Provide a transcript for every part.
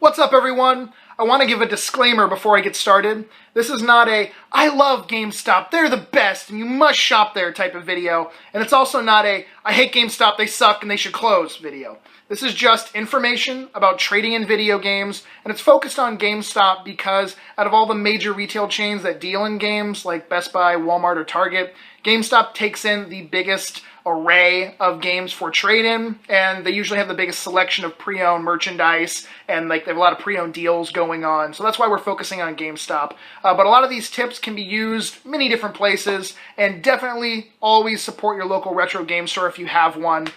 What's up, everyone? I want to give a disclaimer before I get started. This is not a "I love GameStop, they're the best and you must shop there" type of video, and it's also not a "I hate GameStop, they suck and they should close" video. This is just information about trading in video games, and it's focused on GameStop because out of all the major retail chains that deal in games, like Best Buy, Walmart, or Target, GameStop takes in the biggest array of games for trade-in, and they usually have the biggest selection of pre-owned merchandise, and they have a lot of pre-owned deals going on. So that's why we're focusing on GameStop. But a lot of these tips can be used many different places, and definitely always support your local retro game store if you have one.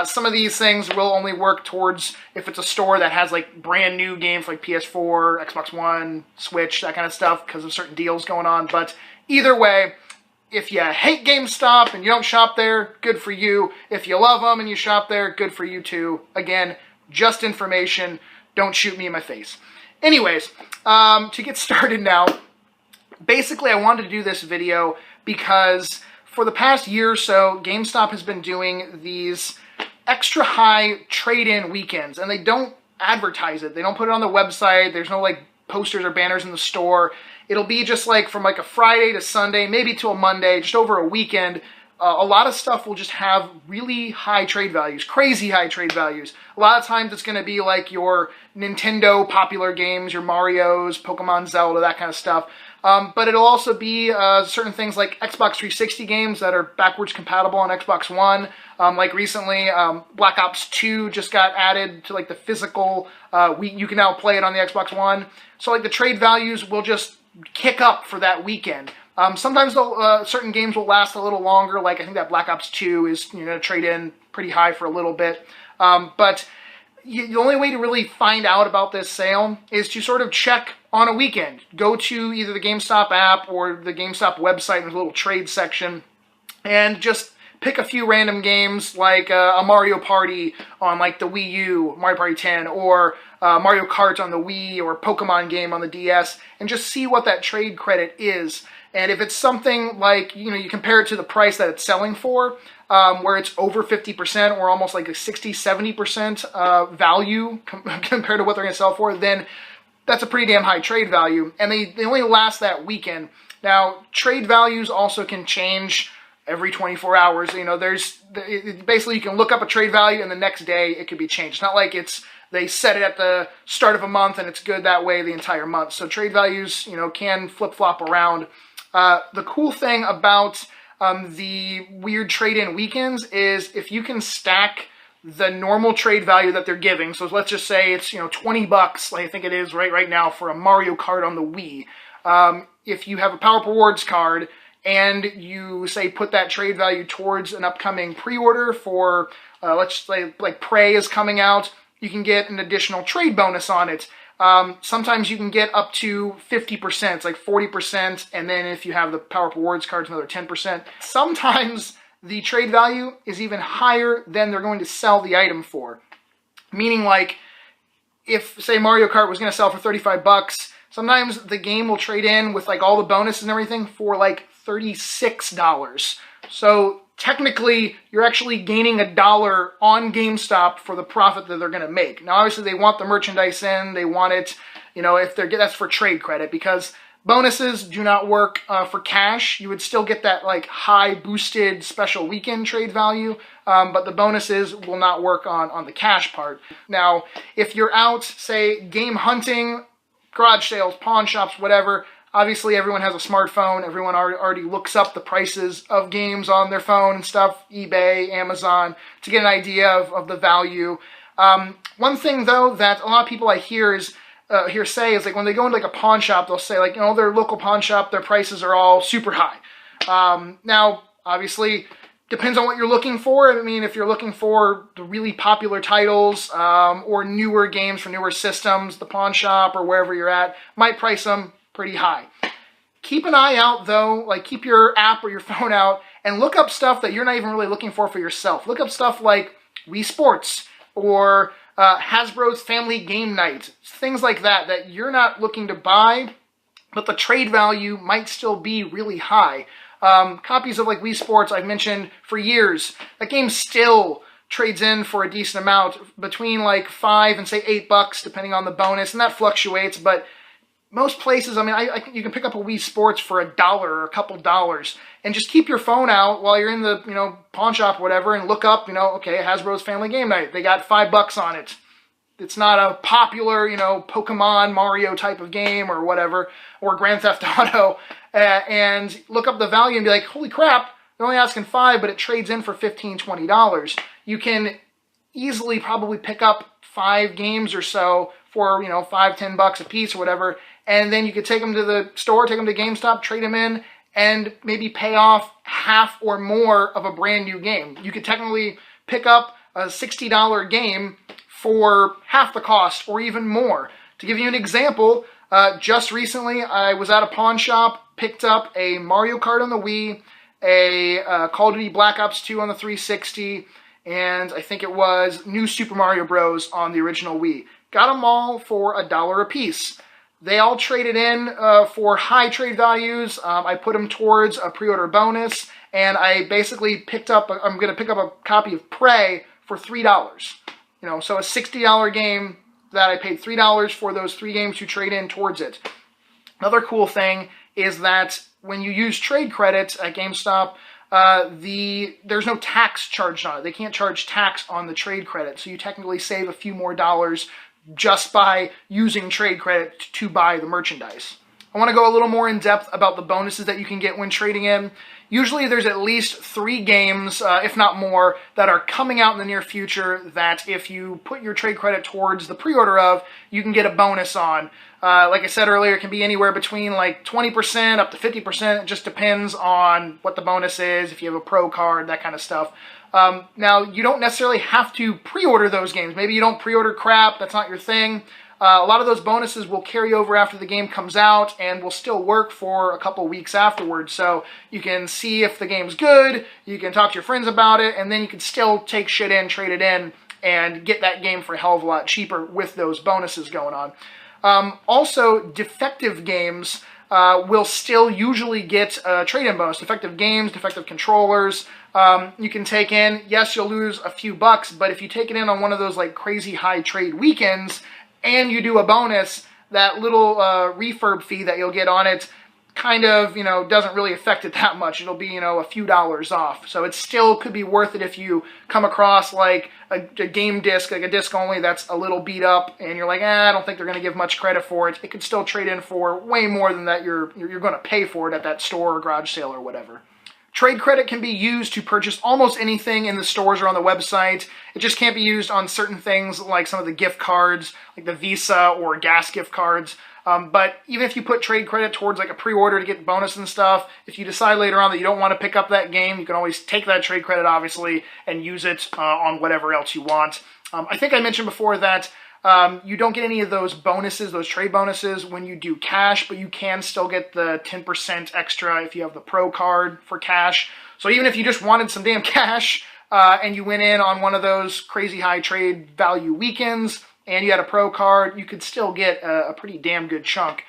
Some of these things will only work towards if it's a store that has like brand new games like PS4, Xbox One, Switch, that kind of stuff, because of certain deals going on. But either way, if you hate GameStop and you don't shop there, good for you. If you love them and you shop there, good for you too. Again, just information. Don't shoot me in my face. Anyways, to get started now, basically I wanted to do this video because for the past year or so, GameStop has been doing these extra high trade-in weekends, and they don't advertise it. They don't put it on the website. There's no like posters or banners in the store. It'll be just like from like a Friday to Sunday, maybe to a Monday, just over a weekend. A lot of stuff will just have really high trade values, crazy high trade values. A lot of times it's going to be like your Nintendo popular games, your Marios, Pokemon, Zelda, that kind of stuff. But it'll also be certain things like Xbox 360 games that are backwards compatible on Xbox One. Like recently, Black Ops 2 just got added to like the physical. You can now play it on the Xbox One. So like the trade values will just kick up for that weekend. Sometimes certain games will last a little longer. Like I think that Black Ops 2 is to trade in pretty high for a little bit. But the only way to really find out about this sale is to sort of check on a weekend. Go to either the GameStop app or the GameStop website. There's a little trade section, and just pick a few random games like a Mario Party on like the Wii U, Mario Party 10, or Mario Kart on the Wii, or a Pokemon game on the DS, and just see what that trade credit is. And if it's something like, you compare it to the price that it's selling for, where it's over 50% or almost like a 60-70% value compared to what they're going to sell for, then that's a pretty damn high trade value. And they only last that weekend. Now, trade values also can change every 24 hours. Basically you can look up a trade value and the next day it could be changed. It's not like they set it at the start of a month and it's good that way the entire month. So trade values, can flip-flop around. The cool thing about the weird trade-in weekends is if you can stack the normal trade value that they're giving. So let's just say it's, $20, like I think it is right now for a Mario Kart on the Wii. If you have a Power Rewards card and you say put that trade value towards an upcoming pre-order for, let's say like Prey is coming out, you can get an additional trade bonus on it. Sometimes you can get up to 50%, it's like 40%, and then if you have the Power Rewards cards, another 10%. Sometimes the trade value is even higher than they're going to sell the item for. Meaning like, if say Mario Kart was going to sell for $35, sometimes the game will trade in with like all the bonuses and everything for like $36. So technically, you're actually gaining $1 on GameStop for the profit that they're going to make. Now, obviously, they want the merchandise in. They want it, if that's for trade credit, because bonuses do not work for cash. You would still get that like high boosted special weekend trade value, but the bonuses will not work on the cash part. Now, if you're out, say, game hunting, garage sales, pawn shops, whatever, obviously, everyone has a smartphone. Everyone already looks up the prices of games on their phone and stuff, eBay, Amazon, to get an idea of the value. One thing, though, that a lot of people I hear say is like when they go into like a pawn shop, they'll say like, their local pawn shop, their prices are all super high. Now, obviously, depends on what you're looking for. I mean, if you're looking for the really popular titles or newer games for newer systems, the pawn shop or wherever you're at might price them pretty high. Keep an eye out though, like keep your app or your phone out and look up stuff that you're not even really looking for yourself. Look up stuff like Wii Sports or Hasbro's Family Game Night, things like that you're not looking to buy, but the trade value might still be really high. Copies of like Wii Sports I've mentioned for years. That game still trades in for a decent amount, between like $5 and say $8, depending on the bonus, and that fluctuates. But most places, I mean, you can pick up a Wii Sports for $1 or a couple dollars, and just keep your phone out while you're in the pawn shop or whatever, and look up, okay, Hasbro's Family Game Night. They got $5 on it. It's not a popular, Pokemon, Mario type of game or whatever, or Grand Theft Auto, and look up the value and be like, holy crap, they're only asking $5, but it trades in for $15, $20. You can easily probably pick up 5 games or so for, $5, $10 a piece or whatever, and then you could take them to the store, take them to GameStop, trade them in, and maybe pay off half or more of a brand new game. You could technically pick up a $60 game for half the cost or even more. To give you an example, just recently I was at a pawn shop, picked up a Mario Kart on the Wii, a Call of Duty Black Ops 2 on the 360, and I think it was New Super Mario Bros. On the original Wii. Got them all for $1 a piece. They all traded in for high trade values. I put them towards a pre-order bonus, and I basically I'm going to pick up a copy of Prey for $3. So a $60 game that I paid $3 for those 3 games to trade in towards it. Another cool thing is that when you use trade credits at GameStop, there's no tax charged on it. They can't charge tax on the trade credit, so you technically save a few more dollars just by using trade credit to buy the merchandise. I want to go a little more in depth about the bonuses that you can get when trading in. Usually there's at least 3 games, if not more, that are coming out in the near future that if you put your trade credit towards the pre-order of, you can get a bonus on. Like I said earlier, it can be anywhere between like 20% up to 50%. It just depends on what the bonus is, if you have a pro card, that kind of stuff. Now, you don't necessarily have to pre-order those games. Maybe you don't pre-order crap, that's not your thing. A lot of those bonuses will carry over after the game comes out and will still work for a couple weeks afterwards. So you can see if the game's good, you can talk to your friends about it, and then you can still take shit in, trade it in, and get that game for a hell of a lot cheaper with those bonuses going on. Also, defective games will still usually get a trade-in bonus. Defective games, defective controllers, you can take in, yes, you'll lose a few bucks, but if you take it in on one of those like crazy high trade weekends, and you do a bonus, that little refurb fee that you'll get on it kind of, doesn't really affect it that much. It'll be, a few dollars off. So it still could be worth it if you come across like a game disc, like a disc only that's a little beat up, and you're like, I don't think they're going to give much credit for it. It could still trade in for way more than that you're going to pay for it at that store or garage sale or whatever. Trade credit can be used to purchase almost anything in the stores or on the website. It just can't be used on certain things like some of the gift cards, like the Visa or gas gift cards. But even if you put trade credit towards like a pre-order to get bonus and stuff, if you decide later on that you don't want to pick up that game, you can always take that trade credit, obviously, and use it on whatever else you want. I think I mentioned before that you don't get any of those bonuses, those trade bonuses, when you do cash, but you can still get the 10% extra if you have the Pro card for cash. So even if you just wanted some damn cash and you went in on one of those crazy high trade value weekends and you had a Pro card, you could still get a pretty damn good chunk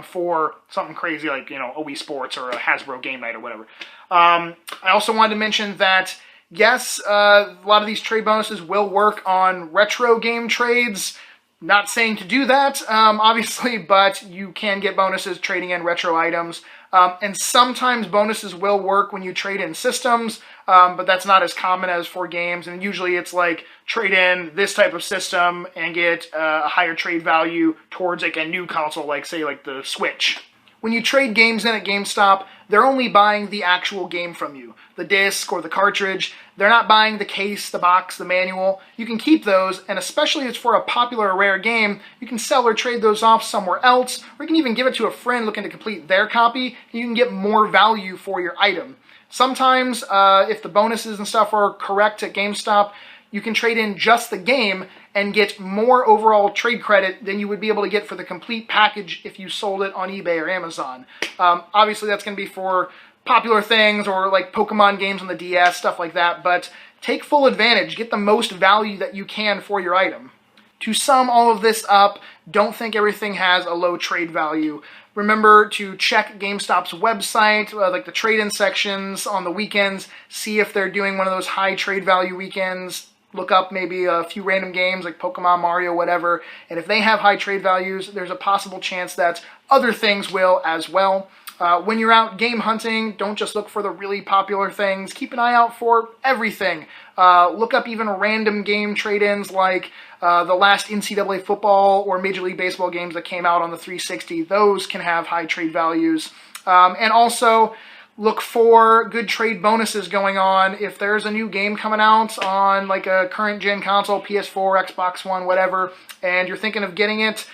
for something crazy like, a Wii Sports or a Hasbro Game Night or whatever. I also wanted to mention that yes, a lot of these trade bonuses will work on retro game trades. Not saying to do that, obviously, but you can get bonuses trading in retro items. And sometimes bonuses will work when you trade in systems, but that's not as common as for games. And usually it's like trade in this type of system and get a higher trade value towards like a new console, like say like the Switch. When you trade games in at GameStop, they're only buying the actual game from you, the disc or the cartridge. They're not buying the case, the box, the manual. You can keep those, and especially if it's for a popular or rare game, you can sell or trade those off somewhere else, or you can even give it to a friend looking to complete their copy, and you can get more value for your item. Sometimes, if the bonuses and stuff are correct at GameStop, you can trade in just the game and get more overall trade credit than you would be able to get for the complete package if you sold it on eBay or Amazon. Obviously, that's going to be for popular things or like Pokemon games on the DS, stuff like that, but take full advantage. Get the most value that you can for your item. To sum all of this up, don't think everything has a low trade value. Remember to check GameStop's website, like the trade-in sections on the weekends, see if they're doing one of those high trade value weekends. look up maybe a few random games like Pokemon, Mario, whatever, and if they have high trade values, there's a possible chance that other things will as well. When you're out game hunting, don't just look for the really popular things. Keep an eye out for everything. Look up even random game trade-ins like the last NCAA football or Major League Baseball games that came out on the 360. Those can have high trade values. And also, look for good trade bonuses going on. If there's a new game coming out on like a current gen console, PS4, Xbox One, whatever, and you're thinking of getting it,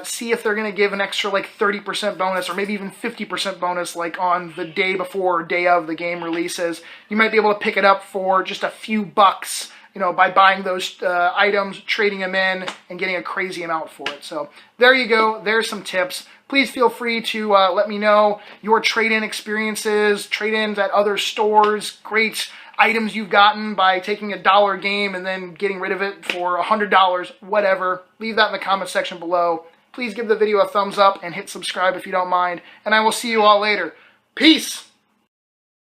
see if they're going to give an extra like 30% bonus or maybe even 50% bonus like on the day before or day of the game releases. You might be able to pick it up for just a few bucks, you know, by buying those items, trading them in, and getting a crazy amount for it. So there you go. There's some tips. Please feel free to let me know your trade-in experiences, trade-ins at other stores, great items you've gotten by taking a $1 game and then getting rid of it for $100, whatever. Leave that in the comment section below. Please give the video a thumbs up and hit subscribe if you don't mind. And I will see you all later. Peace!